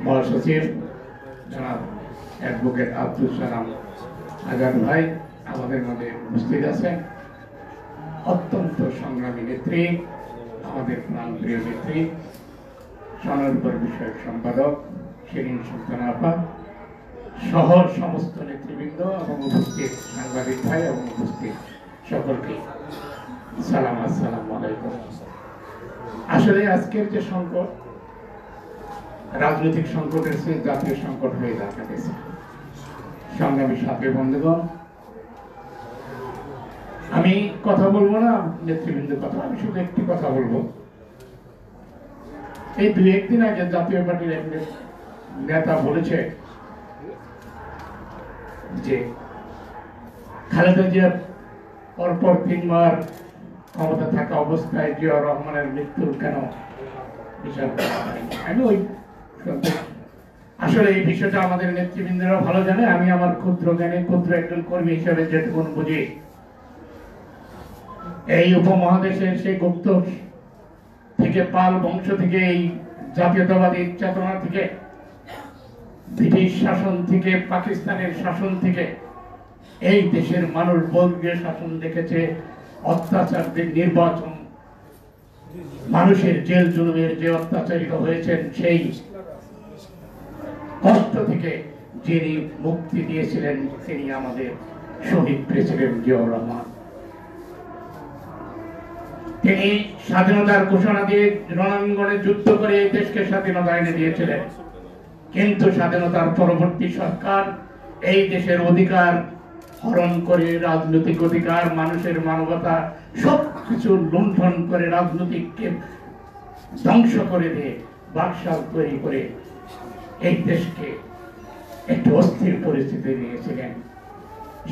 মহাসচিব জনাব অ্যাডভোকেট আব্দুল সালাম আজাদ ভাই আমাদের মাঝে উপস্থিত আছেন। অত্যন্ত সংগ্রামী নেত্রী, আমাদের প্রাণপ্রিয় নেত্রী, স্বনির্ভর বিষয়ক সম্পাদক শিরিন সুলতানা আপা সহ সমস্ত নেতৃবৃন্দ এবং উপস্থিত সাংবাদিক ভাই এবং উপস্থিত সকলকে সালাম, আসসালামু আলাইকুম। আসলে আজকের যে সংকট, রাজনৈতিক সংকটের চেয়ে জাতীয় সংকট হয়ে দেখা গেছে। সংগ্রামী সাথী বন্ধুগণ, আমি কথা বলবো না নেতৃবৃন্দের কথা, আমি শুধু একটি কথা বলবো। এই 2-1 দিন আগে জাতীয় পার্টির এক নেতা বলেছে যে খালেদা জিয়া পরপর 3 বার ক্ষমতা থাকা অবস্থায় জিয়াউর রহমানের মৃত্যুর কেন বিচার করা হয়নি। আমি ওই আসলে এই বিষয়টা আমাদের নেতৃবৃন্দরা ভালো জানে। আমি আমার ক্ষুদ্র জ্ঞানে, ক্ষুদ্র একজন কর্মী হিসেবে যেটুকু বুঝি, এই উপমহাদেশের সেই গুপ্ত থেকে, পাল বংশ থেকে, এই জাতীয়তাবাদী চেতনা থেকে, ব্রিটিশ শাসন থেকে, পাকিস্তানের শাসন থেকে এই দেশের মানুষ বর্গীয় শাসন দেখেছে, অত্যাচারদের নির্বাচন, মানুষের জেল জুলুমের যে অত্যাচারিত হয়েছেন সেই কষ্ট থেকে যিনি মুক্তি দিয়েছিলেন তিনি আমাদের শহীদ প্রেসিডেন্ট জিয়াউর রহমান। তিনি স্বাধীনতার ঘোষণা দিয়ে রণাঙ্গনে যুদ্ধ করে এই দেশকে স্বাধীনতা এনে দিয়েছিলেন, কিন্তু স্বাধীনতার পরবর্তী সরকার এই দেশের অধিকার হরণ করে, রাজনৈতিক অধিকার, মানুষের মানবতা সবকিছু লুণ্ঠন করে, রাজনৈতিককে ধ্বংস করে দিয়ে বাকশাল তৈরি করে এই দেশকে একটি অস্থির পরিস্থিতি নিয়েছিলেন।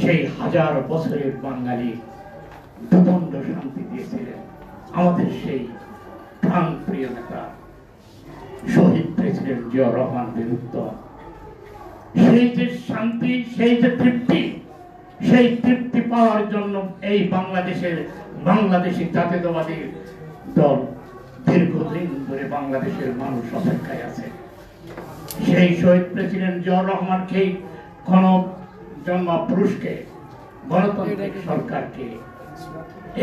সেই 1000 বছরের বাঙালি দুদণ্ড শান্তি দিয়েছিলেন আমাদের সেই প্রাণ প্রিয় নেতা শহীদ প্রেসিডেন্ট জিয়াউর রহমান বিরুদ্ধ। সেই যে শান্তি, সেই যে তৃপ্তি, সেই তৃপ্তি পাওয়ার জন্য এই বাংলাদেশি জাতীয়তাবাদী দল দীর্ঘদিন ধরে বাংলাদেশের মানুষ অপেক্ষায় আছে। সেই শহীদ প্রেসিডেন্ট জিয়াউর রহমানকে, গণজন্মা পুরুষকে, গণতান্ত্রিক সরকারকে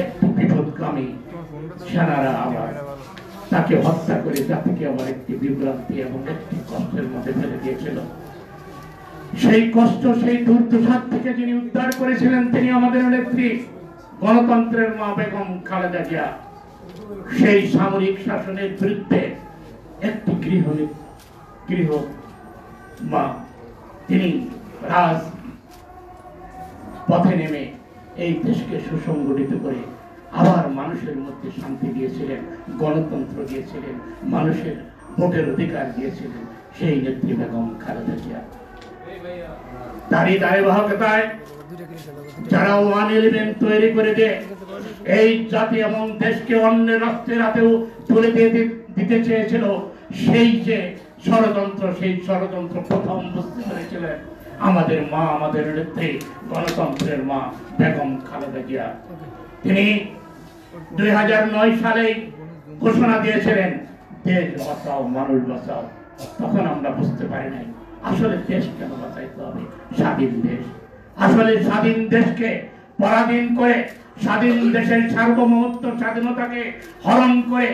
একটু বিপদগামী সেনারা আবার তাকে হত্যা করে জাতিকে আবার একটি বিভ্রান্তি এবং একটি কষ্টের মধ্যে ফেলে দিয়েছিল। সেই কষ্ট, সেই দুর্দশার থেকে যিনি উদ্ধার করেছিলেন তিনি আমাদের নেত্রী, গণতন্ত্রের মা বেগম খালেদা জিয়া। সেই সামরিক শাসনের বিরুদ্ধে একটি গৃহ মা তিনি রাজ পথে নেমে এই দেশকে সুসংগঠিত করে আবার মানুষের মধ্যে শান্তি দিয়েছিলেন, গণতন্ত্র দিয়েছিলেন, মানুষের ভোটের অধিকার দিয়েছিলেন সেই নেত্রী বেগম খালেদা জিয়া। তারই দায়বাহকতায় যারা 111 তৈরি করে দিয়ে এই জাতি এবং দেশকে অন্য রাষ্ট্রের হাতেও তুলে দিতে চেয়েছিল, সেই যে ষড়যন্ত্র, সেই ষড়যন্ত্র প্রথম বুঝতে পেরেছিলেন আমাদের মা, আমাদের নেত্রী, গণতন্ত্রের মা বেগম খালেদা জিয়া। তিনি 2009 সালে ঘোষণা দিয়েছিলেন দেশ বাঁচাও, মানুষ বাঁচাও। তখন আমরা বুঝতে পারি নাই আসলে দেশ কেন বাঁচাইতে হবে, স্বাধীন দেশ। আসলে স্বাধীন দেশকে পরাধীন করে, স্বাধীন দেশের সার্বভৌমত্ব, স্বাধীনতাকে হরণ করে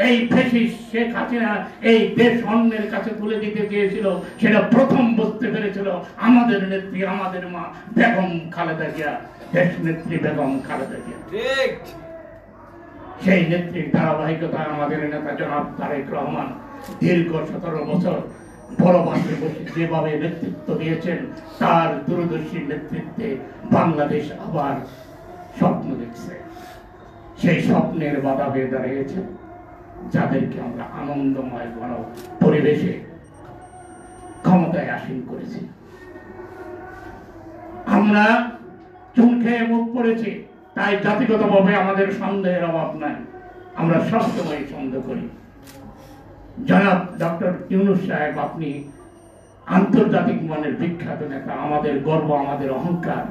এই ফ্যাসিস্ট শেখ হাসিনা এই দেশ অন্যের কাছে তুলে দিতে চেয়েছিল। সেটা প্রথম বুঝতে পেরেছিল আমাদের নেত্রী, আমাদের মা বেগম খালেদা জিয়া, দেশ নেত্রী বেগম খালেদা জিয়া। সেই নেত্রীর ধারাবাহিকতায় আমাদের নেতা জনাব তারেক রহমান দীর্ঘ 17 বছর বড় মাঠে বসে যেভাবে নেতৃত্ব দিয়েছেন, তার দূরদর্শী নেতৃত্বে বাংলাদেশ আবার স্বপ্ন দেখছে। সেই স্বপ্নের বাধা হয়ে দাঁড়িয়েছে যাদেরকে আমরা আনন্দময় গণ পরিবেশে ক্ষমতায় আসীন করেছি। আমরা চুন খেয়ে মুখ পড়েছি, তাই জাতিগতভাবে আমাদের সন্দেহের অভাব নাই। আমরা সবসময় সন্দেহ করি। জনাব ডক্টর ইউনূস সাহেব, আপনি আন্তর্জাতিক মানের বিখ্যাত নেতা, আমাদের গর্ব, আমাদের অহংকার,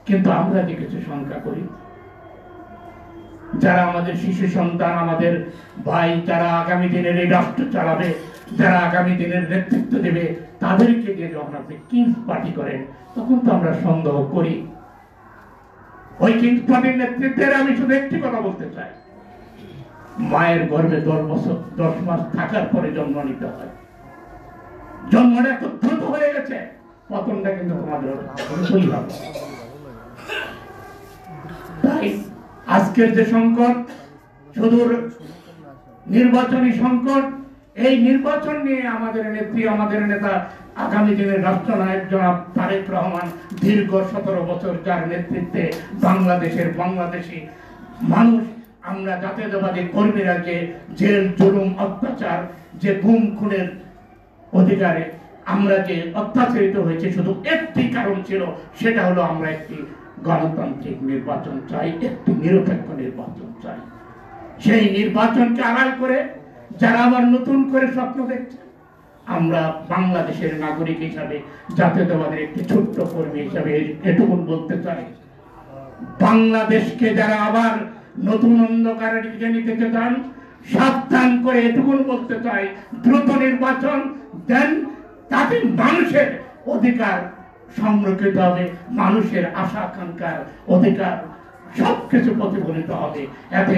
কিন্তু আমরা যে কিছু শঙ্কা করি, যারা আমাদের শিশু সন্তান, আমাদের ভাই, যারা আগামী দিনের এই রাষ্ট্র চালাবে, যারা আগামী দিনের নেতৃত্ব দেবে, তাদেরকে দিয়ে যখন আপনি কিংস পার্টি করেন, তখন তো আমরা সন্দেহ করি। ওই কিংস পার্টির নেতৃত্বের আমি শুধু একটি কথা বলতে চাই, মায়ের গর্ভে 10 মাস থাকার পরে জন্ম নিতে হয়। জন্মটা এত দ্রুত হয়ে গেছে, পতনটা কিন্তু তোমাদের তাই আজকের যে সংকট, শুধু নির্বাচনী সংকট, এই নির্বাচন নিয়ে আমাদের নেত্রী, আমাদের নেতা, আগামী দিনের রাষ্ট্রনায়ক জনাব তারেক রহমান দীর্ঘ 17 বছর যার নেতৃত্বে বাংলাদেশি মানুষ, আমরা জাতীয়তাবাদী কর্মীরা যে জেল জুলুম অত্যাচার, যে গুম খুনের অধিকারে আমরা যে অত্যাচারিত হয়েছে, শুধু একটি কারণ ছিল, সেটা হলো আমরা একটি গণতান্ত্রিক নির্বাচন চাই, একটি নিরপেক্ষ নির্বাচন চাই। সেই নির্বাচনকে আড়াল করে যারা আবার নতুন করে স্বপ্ন দেখছে, আমরা বাংলাদেশের নাগরিক হিসাবে, জাতীয়তাবাদের একটি ছোট্ট কর্মী হিসাবে এটুকু বলতে চাই, বাংলাদেশকে যারা আবার নতুন অন্ধকারের দিকে নিতে চান, সাবধান করে এটুকু বলতে চাই, দ্রুত নির্বাচন দেন, তাতে মানুষের অধিকার সংরক্ষিত হবে, মানুষের আশা আকাঙ্ক্ষার অধিকার সবকিছু প্রতিফলিত হবে। এতে